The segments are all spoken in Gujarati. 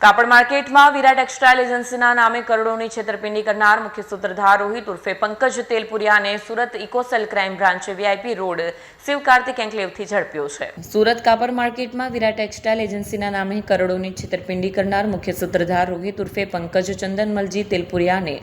કાપડ માર્કેટમાં વિરા ટેક્સટાઇલ એજન્સીના નામે કરોડોની છેતરપિંડી કરનાર મુખ્ય સૂત્રધાર રોહિત ઉર્ફે પંકજ તેલપુરિયાને સુરત ઇકોસેલ ક્રાઇમ બ્રાન્ચે વીઆઈપી રોડ શિવ કાર્તિક એન્કલેવથી ઝડપ્યો છે। સુરત કાપડ માર્કેટમાં વિરા ટેક્સટાઇલ એજન્સીના નામે કરોડોની છેતરપિંડી કરનાર મુખ્ય સૂત્રધાર રોહિત ઉર્ફે પંકજ ચંદનમલજી તેલપુરિયાને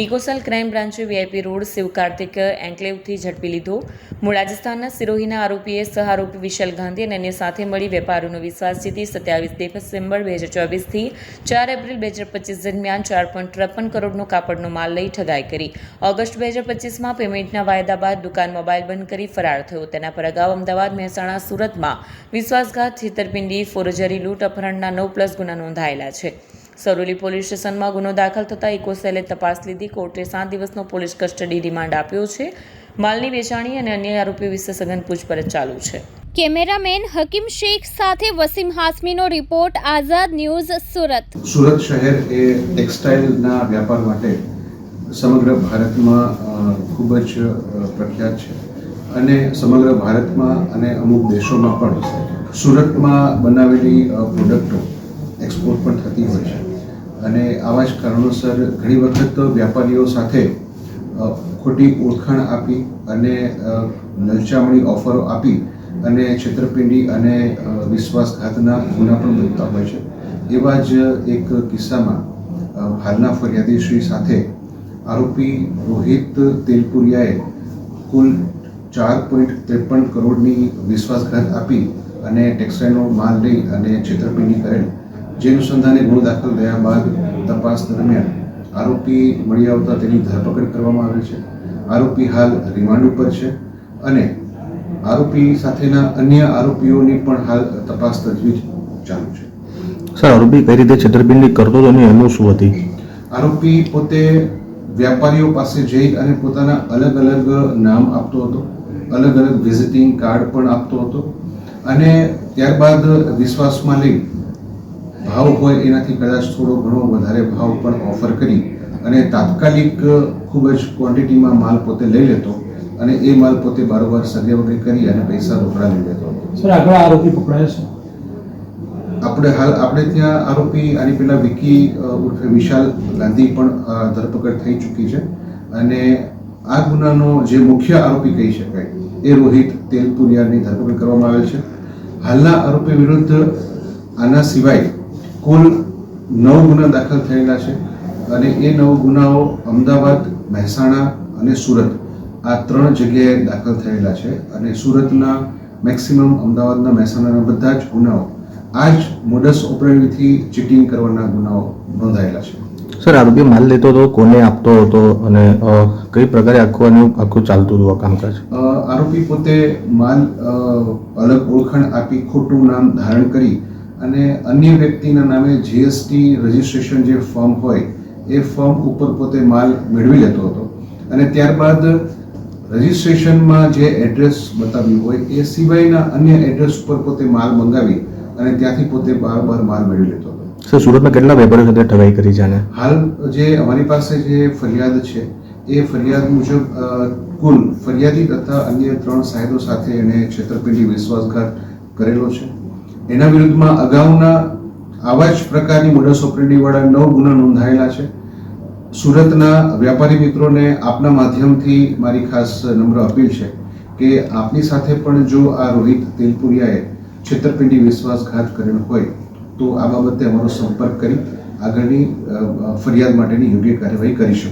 ઇકોસેલ ક્રાઇમ બ્રાન્ચે વીઆઈપી રોડ શિવ કાર્તિક એન્કલેવથી ઝડપી લીધો। મૂળ રાજસ્થાનના સિરોહીના આરોપીએ સહ આરોપી વિશાલ ગાંધી અને અન્ય સાથે મળી વેપારીઓનો વિશ્વાસ જીતી 27 ડિસેમ્બર 2024થી 4 એપ્રિલ 2025 દરમિયાન 4.53 કરોડનો કાપડનો માલ લઈ ઠગાઈ કરી। ઓગસ્ટ 2025માં પેમેન્ટના વાયદા બાદ દુકાન મોબાઈલ બંધ કરી ફરાર થયો। તેના પર અગાઉ અમદાવાદ, મહેસાણા, સુરતમાં વિશ્વાસઘાત, છેતરપિંડી, ફોરજરી, લૂંટ, અપહરણના 9+ ગુના નોંધાયેલા છે। સરોલી પોલીસ સ્ટેશનમાં ગુનો દાખલ થતાં ઇકોસેલે તપાસ લીધી। કોર્ટે 7 દિવસનો પોલીસ કસ્ટડી રિમાન્ડ આપ્યો છે। માલની વેચાણી અને અન્ય આરોપીઓ વિશે સઘન પૂછપરછ ચાલુ છે। કેમેરામેન હકીમ શેખ સાથે વસીમ હાસમીનો રિપોર્ટ, આઝાદ ન્યૂઝ, સુરત। સુરત શહેર એ ટેક્સટાઇલના વ્યાપાર માટે સમગ્ર ભારતમાં ખૂબ જ પ્રખ્યાત છે અને સમગ્ર ભારતમાં અને અમુક દેશોમાં પણ સુરતમાં બનાવેલી પ્રોડક્ટો એક્સપોર્ટ પણ થતી હોય છે અને આવા જ કારણોસર ઘણી વખત વ્યાપારીઓ સાથે ખોટી ઓળખાણ આપી અને લલચામણી ઓફરો આપી અને છેતરપિંડી અને વિશ્વાસઘાતના ગુના પણ બનતા હોય છે। એવા જ એક કિસ્સામાં હાલના ફરિયાદીશ્રી સાથે આરોપી રોહિત તેલપુરિયાએ કુલ 4.53 કરોડની વિશ્વાસઘાત આપી અને ટેક્સટાઇલનો માલ લઈ અને છેતરપિંડી કરેલ। જે અનુસંધાને ગુનો દાખલ થયા બાદ તપાસ દરમિયાન આરોપી મળી આવતા તેની ધરપકડ કરવામાં આવી છે। આરોપી હાલ રિમાન્ડ ઉપર છે અને આરોપી સાથેના અન્ય આરોપીઓની પણ હાલ તપાસ તજવીજ ચાલુ છે। સર, આરોપી કઈ રીતે છેતરપિંડી કરતો હતો અને એનું શું હતી? આરોપી પોતે વ્યાપારીઓ પાસે જઈ અને પોતાના અલગ અલગ નામ આપતો હતો, અલગ અલગ વિઝિટિંગ કાર્ડ પણ આપતો હતો અને ત્યારબાદ વિશ્વાસમાં લઈ ભાવ હોય એનાથી કદાચ થોડો ઘણો વધારે ભાવ પણ ઓફર કરી અને તાત્કાલિક ખૂબ જ ક્વોન્ટિટીમાં માલ પોતે લઈ લેતો અને એ માલ પોતે બારોબાર સગવડ કરી અને પૈસા રોકડા લઈ લેતો હતો। સર, આગળ આરોપી પકડાયો છે? આપણે ત્યાં આરોપી આની પહેલા વિકી ઉર્ફે વિશાલ ગાંધી પણ ધરપકડ થઈ ચૂકી છે અને આ ગુનાનો જે મુખ્ય આરોપી કહી શકાય એ રોહિત તેલપુરિયાની ધરપકડ કરવામાં આવેલ છે। હાલના આરોપી વિરુદ્ધ આના સિવાય કુલ 9 ગુના દાખલ થયેલા છે અને એ 9 ગુનાઓ અમદાવાદ, મહેસાણા અને સુરત આ 3 જગ્યાએ દાખલ થયેલા છે અને સુરતના મેક્સિમમ, અમદાવાદના, મહેસાણાના બધા જ ગુનાઓ આ જ મોડસ ઓપરેન્ડીથી ચીટિંગ કરવાના ગુનાઓ નોંધાયેલા છે। સર, આરોપી માલ લેતો હતો, કોને આપતો હતો અને કઈ પ્રકારે આખું ચાલતું હતું આ કામકાજ? આરોપી પોતે માલ અલગ ઓળખાણ આપી ખોટું નામ ધારણ કરી અને અન્ય વ્યક્તિના નામે જીએસટી રજિસ્ટ્રેશન જે ફોર્મ હોય એ ફોર્મ ઉપર પોતે માલ મેળવી લેતો હતો અને ત્યારબાદ રજિસ્ટ્રેશનમાં જે એડ્રેસ બતાવ્યું હોય એ સિવાયના અન્ય એડ્રેસ ઉપર પોતે માલ મંગાવી અને ત્યાંથી પોતે બારોબાર માલ મેળવી લેતો હતો। સર, સુરતમાં કેટલા વેપારીઓ સાથે ઠગાઈ કરી છે અને હાલ જે અમારી પાસે જે ફરિયાદ છે એ ફરિયાદ મુજબ કુલ ફરિયાદી તથા અન્ય 3 સાહેબો સાથે એને છેતરપિંડી, વિશ્વાસઘાત કરેલો છે। એના વિરુદ્ધમાં અગાઉના આવા જ પ્રકારની મોડસ ઓપરેન્ડીવાળા 9 ગુના નોંધાયેલા છે। સુરતના વ્યાપારી મિત્રોને આપના માધ્યમથી મારી ખાસ નમ્ર અપીલ છે કે આપની સાથે પણ જો આ રોહિત તેલપુરિયાએ છેતરપિંડી, વિશ્વાસઘાત કરેલ હોય તો આ બાબતે અમારો સંપર્ક કરી આગળની ફરિયાદ માટેની યોગ્ય કાર્યવાહી કરી શકશો।